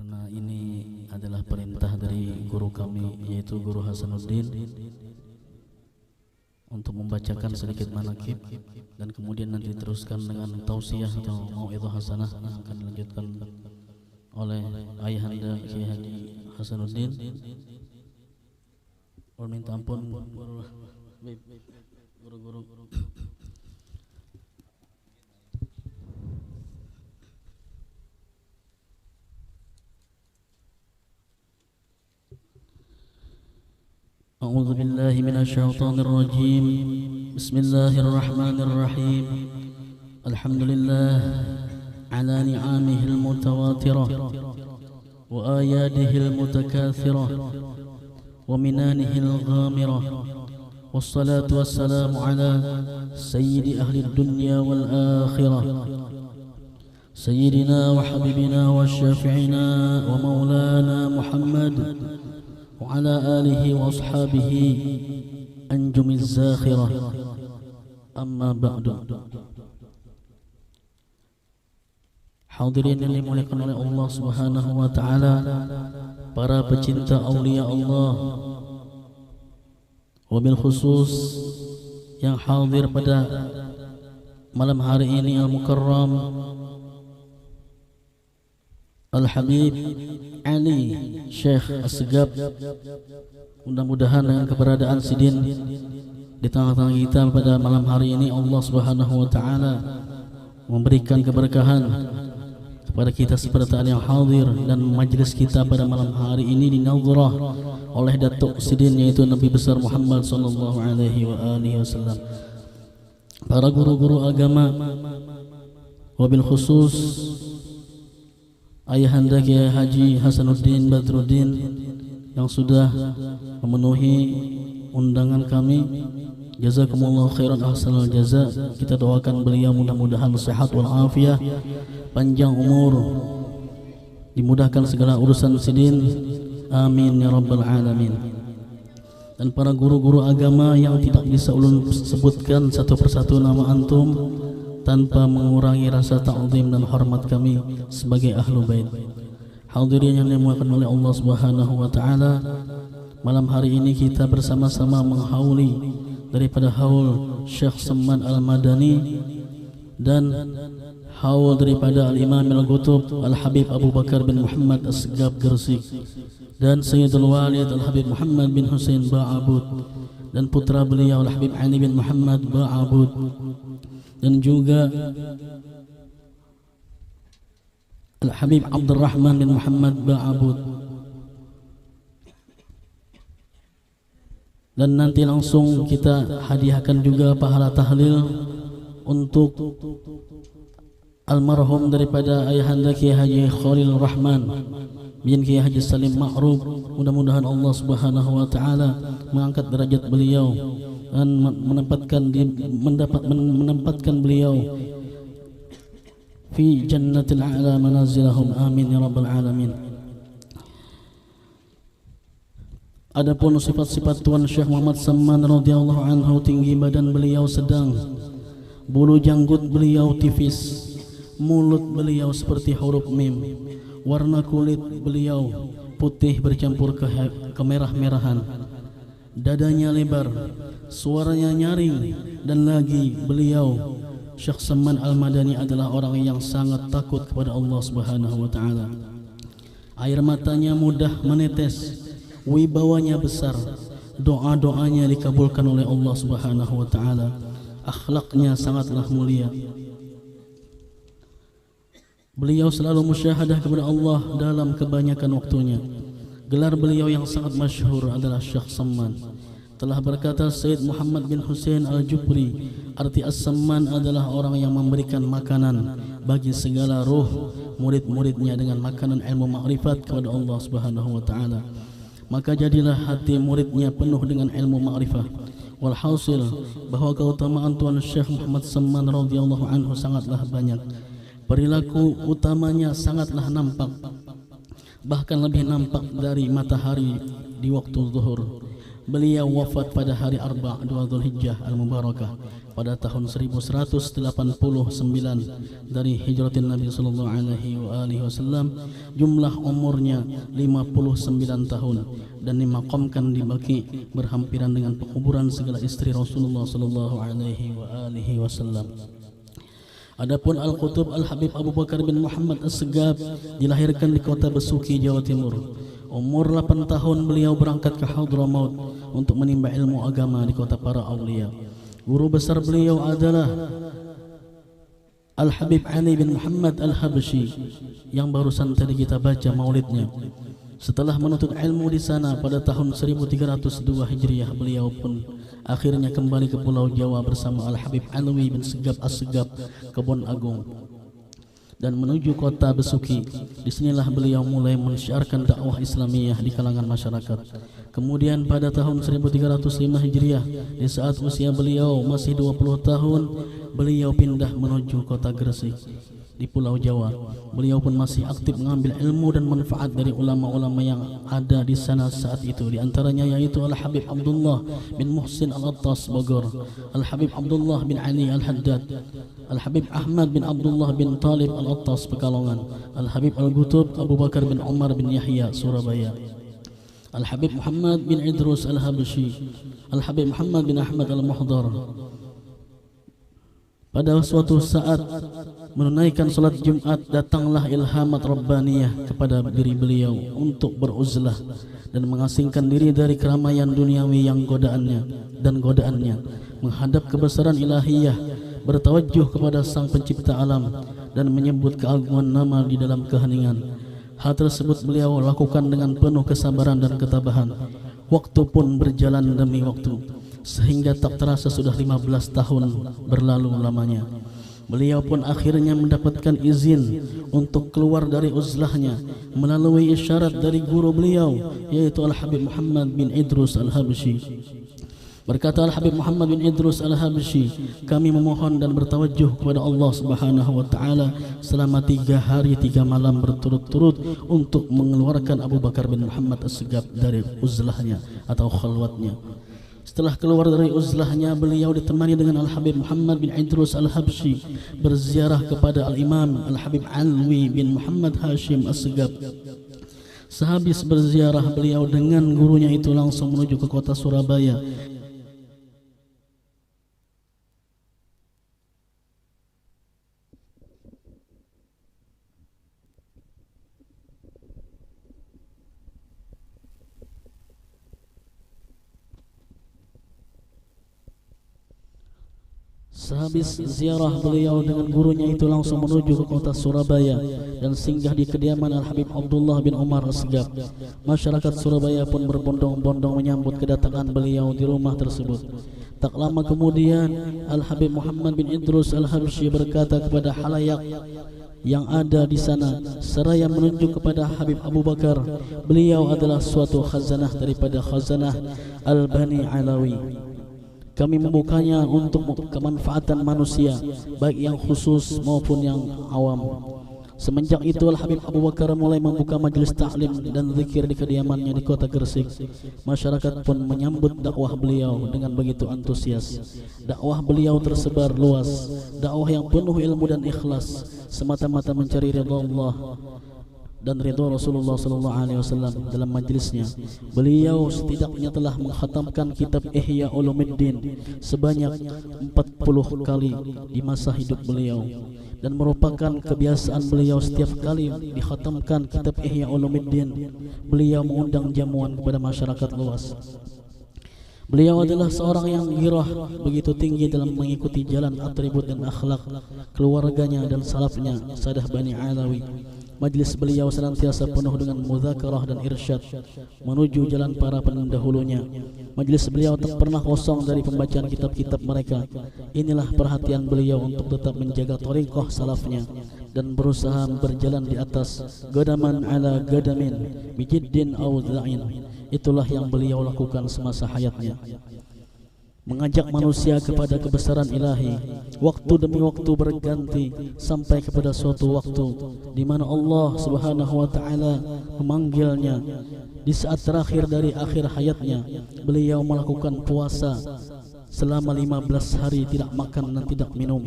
karena ini adalah perintah dari guru kami, yaitu Guru Hasanuddin, untuk membacakan sedikit manaqib dan kemudian nanti diteruskan dengan tausiyah atau mau'izah hasanah yang akan dilanjutkan oleh ayahanda Kiai Haji Hasanuddin. Mohon minta ampun guru-guru. أعوذ بالله من الشيطان الرجيم. بسم الله الرحمن الرحيم. الحمد لله على نعمه المتواترة وآياته المتكاثرة ومنانه الغامرة، والصلاة والسلام على سيد أهل الدنيا والآخرة، سيدنا وحبيبنا وشافعنا ومولانا محمد وعلى آله وأصحابه أنجم الزاخرة. أما بعد. Hadirin yang dimuliakan oleh Allah Subhanahu wa taala, para pecinta aulia Allah, wabil khusus yang hadir pada malam hari ini al-mukarram Al-Habib Ali Syekh Asgab. Mudah-mudahan dengan keberadaan Sidin di tengah-tengah kita pada malam hari ini, Allah Subhanahu wa taala memberikan keberkahan kepada kita seperti yang hadir, dan majlis kita pada malam hari ini dinadhurah oleh Datuk Sidin, yaitu Nabi besar Muhammad sallallahu alaihi wasallam. Para guru-guru agama, wabil khusus ayahanda Kiai Haji Hasanuddin Badruddin yang sudah memenuhi undangan kami. Jazakumullah khairan ahsanal jaza. Kita doakan beliau mudah-mudahan sehat wal afiah, panjang umur, dimudahkan segala urusan Sidin, amin ya rabbal alamin. Dan para guru-guru agama yang tidak bisa ulun sebutkan satu persatu nama antum tanpa mengurangi rasa ta'zim dan hormat kami sebagai ahlu bait. Hadirin yang dimuliakan oleh Allah Subhanahu wa taala, malam hari ini kita bersama-sama menghauli daripada haul Syekh Samman Al-Madani dan haul daripada Al-Imam Al-Qutub Al-Habib Abu Bakar bin Muhammad Asgab Gresik dan Sayyidul Walid Al-Habib Muhammad bin Hussein Ba'abud dan putra beliau Al-Habib Ali bin Muhammad Ba'abud, dan juga Al-Habib Abdul Rahman bin Muhammad Ba'abud. Dan nanti langsung kita hadiahkan juga pahala tahlil untuk almarhum daripada ayahanda Kiai Haji Khalil Rahman bin Kiai Haji Salim Ma'ruf. Mudah-mudahan Allah Subhanahu wa taala mengangkat derajat beliau dan menempatkan beliau fi jannatil a'la manazilahum, amin ya rabbal alamin. Adapun sifat-sifat Tuan Syekh Muhammad Samman radhiyallahu anhu, tinggi badan beliau sedang, bulu janggut beliau tipis, mulut beliau seperti huruf mim, warna kulit beliau putih bercampur kemerah-merahan, dadanya lebar, suaranya nyaring, dan lagi beliau Syekh Samman Al-Madani adalah orang yang sangat takut kepada Allah Subhanahu wa taala. Air matanya mudah menetes, wibawanya besar, doa-doanya dikabulkan oleh Allah Subhanahu wa taala, akhlaknya sangatlah mulia. Beliau selalu musyahadah kepada Allah dalam kebanyakan waktunya. Gelar beliau yang sangat masyhur adalah Syekh Samman. Telah berkata Sayyid Muhammad bin Hussein Al-Jufri, arti As-Samman adalah orang yang memberikan makanan bagi segala ruh murid-muridnya dengan makanan ilmu ma'rifat kepada Allah Subhanahu wa taala. Maka jadilah hati muridnya penuh dengan ilmu ma'rifah. Walhasil bahwa keutamaan Tuan Syekh Muhammad Samman radhiyallahu anhu sangatlah banyak. Perilaku utamanya sangatlah nampak, bahkan lebih nampak dari matahari di waktu zuhur. Beliau wafat pada hari Arba' 2 Dzulhijjah Al-Mubarakah pada tahun 1189 dari hijratin Nabi sallallahu alaihi wasallam. Jumlah umurnya 59 tahun dan dimaqamkan di Baqi berhampiran dengan pekuburan segala istri Rasulullah sallallahu alaihi wasallam. Adapun Al-Qutub Al-Habib Abu Bakar bin Muhammad As-Segaf dilahirkan di kota Besuki, Jawa Timur. Umur 8 tahun beliau berangkat ke Hadramaut untuk menimba ilmu agama di kota para awliya. Guru besar beliau adalah Al-Habib Ali bin Muhammad Al-Habsyi yang barusan tadi kita baca maulidnya. Setelah menuntut ilmu di sana pada tahun 1302 Hijriah, beliau pun akhirnya kembali ke Pulau Jawa bersama Al-Habib Alwi bin Segaf As-Segaf Kebon Agung dan menuju kota Besuki. Disinilah beliau mulai mensyiarkan dakwah Islamiyah di kalangan masyarakat. Kemudian pada tahun 1305 Hijriah, di saat usia beliau masih 20 tahun, beliau pindah menuju kota Gresik di Pulau Jawa. Beliau pun masih aktif mengambil ilmu dan manfaat dari ulama-ulama yang ada di sana saat itu. Di antaranya yaitu Al-Habib Abdullah bin Muhsin Al-Attas Bogor, Al-Habib Abdullah bin Ali Al-Haddad, Al-Habib Ahmad bin Abdullah bin Talib Al-Attas Pekalongan, Al-Habib Al-Qutub Abu Bakar bin Umar bin Yahya Surabaya, Al-Habib Muhammad bin Idrus Al-Habsyi, Al-Habib Muhammad bin Ahmad Al-Muhdar. Pada suatu saat menunaikan salat Jumat, datanglah ilhamat rabbaniyah kepada diri beliau untuk beruzlah dan mengasingkan diri dari keramaian duniawi yang godaannya, menghadap kebesaran ilahiyah, bertawajjuh kepada Sang Pencipta alam dan menyebut keagungan nama di dalam keheningan. Hal tersebut beliau lakukan dengan penuh kesabaran dan ketabahan. Waktu pun berjalan demi waktu, sehingga tak terasa sudah 15 tahun berlalu lamanya. Beliau pun akhirnya mendapatkan izin untuk keluar dari uzlahnya melalui isyarat dari guru beliau, yaitu Al-Habib Muhammad bin Idrus Al-Habsyi. Berkata Al-Habib Muhammad bin Idrus Al-Habsyi, kami memohon dan bertawajjuh kepada Allah Subhanahu wa taala selama 3 hari 3 malam berturut-turut untuk mengeluarkan Abu Bakar bin Muhammad As-Segaf dari uzlahnya atau khalwatnya. Setelah keluar dari uzlahnya, beliau ditemani dengan Al-Habib Muhammad bin Idrus Al-Habsyi berziarah kepada Al-Imam Al-Habib Alwi bin Muhammad Hashim As-Segaf. Sehabis berziarah, beliau dengan gurunya itu langsung menuju ke kota Surabaya. Sehabis ziarah, beliau dengan gurunya itu langsung menuju ke kota Surabaya dan singgah di kediaman Al-Habib Abdullah bin Umar As-Segaf. Masyarakat Surabaya pun berbondong-bondong menyambut kedatangan beliau di rumah tersebut. Tak lama kemudian, Al-Habib Muhammad bin Idrus Al-Habsyi berkata kepada halayak yang ada di sana seraya menunjuk kepada Habib Abu Bakar, beliau adalah suatu khazanah daripada khazanah Al-Bani Alawi. Kami membukanya untuk kemanfaatan manusia, baik yang khusus maupun yang awam. Semenjak itu Al-Habib Abu Bakar mulai membuka majelis taklim dan zikir di kediamannya di kota Gresik. Masyarakat pun menyambut dakwah beliau dengan begitu antusias. Dakwah beliau tersebar luas, dakwah yang penuh ilmu dan ikhlas, semata-mata mencari ridha Allah dan ridha Rasulullah SAW. Dalam majlisnya, beliau setidaknya telah mengkhatamkan kitab Ihya Ulumuddin sebanyak 40 kali di masa hidup beliau, dan merupakan kebiasaan beliau setiap kali dikhatamkan kitab Ihya Ulumuddin, beliau mengundang jamuan kepada masyarakat luas. Beliau adalah seorang yang girah begitu tinggi dalam mengikuti jalan atribut dan akhlak keluarganya dan salafnya Sadah Bani Alawi. Majlis beliau senantiasa penuh dengan mudzakarah dan irsyad menuju jalan para pendahulunya. Majlis beliau tak pernah kosong dari pembacaan kitab-kitab mereka. Inilah perhatian beliau untuk tetap menjaga thariqah salafnya dan berusaha berjalan di atas gadaman ala gadamin bijiddin aw dha'in. Itulah yang beliau lakukan semasa hayatnya. mengajak manusia kepada kebesaran ilahi. Waktu demi waktu berganti sampai kepada suatu waktu di mana Allah Subhanahu wa taala memanggilnya. Di saat terakhir dari akhir hayatnya, beliau melakukan puasa selama 15 hari, tidak makan dan tidak minum.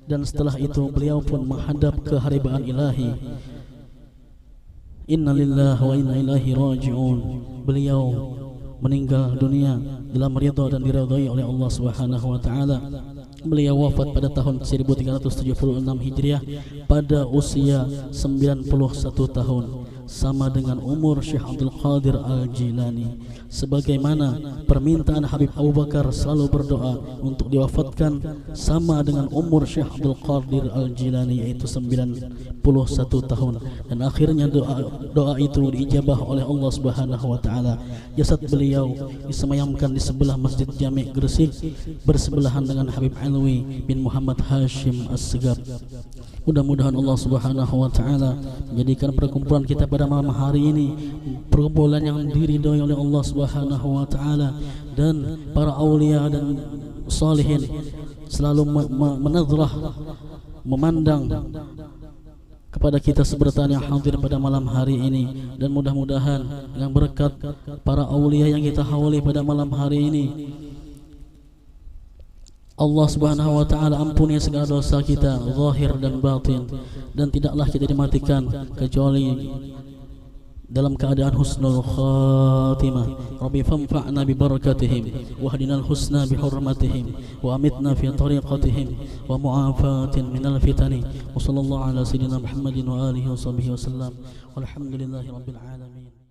Dan setelah itu beliau pun menghadap ke haribaan ilahi. Inna lillahi wa inna ilaihi raji'un. Beliau meninggal dunia dalam ridha dan diridhai oleh Allah Subhanahu wa taala. Beliau wafat pada tahun 1376 Hijriah pada usia 91 tahun, sama dengan umur Syekh Abdul Qadir Al-Jilani. Sebagaimana permintaan Habib Abu Bakar selalu berdoa untuk diwafatkan sama dengan umur Syekh Abdul Qadir Al-Jilani, yaitu 91 tahun. Dan akhirnya doa itu diijabah oleh Allah Subhanahu wa taala. Jasad beliau disemayamkan di sebelah Masjid Jami' Gresik bersebelahan dengan Habib Alwi bin Muhammad Hashim As-Segaf. Mudah-mudahan Allah Subhanahu wa taala menjadikan perkumpulan kita pada malam hari ini perkumpulan yang diridhai oleh Allah Subhanahu wa taala, dan para aulia dan salihin selalu menazrah, memandang kepada kita seberatan yang hadir pada malam hari ini. Dan mudah-mudahan dengan berkat para aulia yang kita hawali pada malam hari ini, Allah Subhanahu wa taala ampuni segala dosa kita zahir dan batin, dan tidaklah kita dimatikan kecuali dalam keadaan husnul khatimah. Rabbi fanfa'na bi barakatihim wahdinal husna bi hurmatihim wa amitna fi tariqatihim wa mu'afatin minal fitani. Wa sallallahu ala sayyidina Muhammadin wa alihi wa sahbihi wa sallam. Walhamdulillahi rabbil alamin.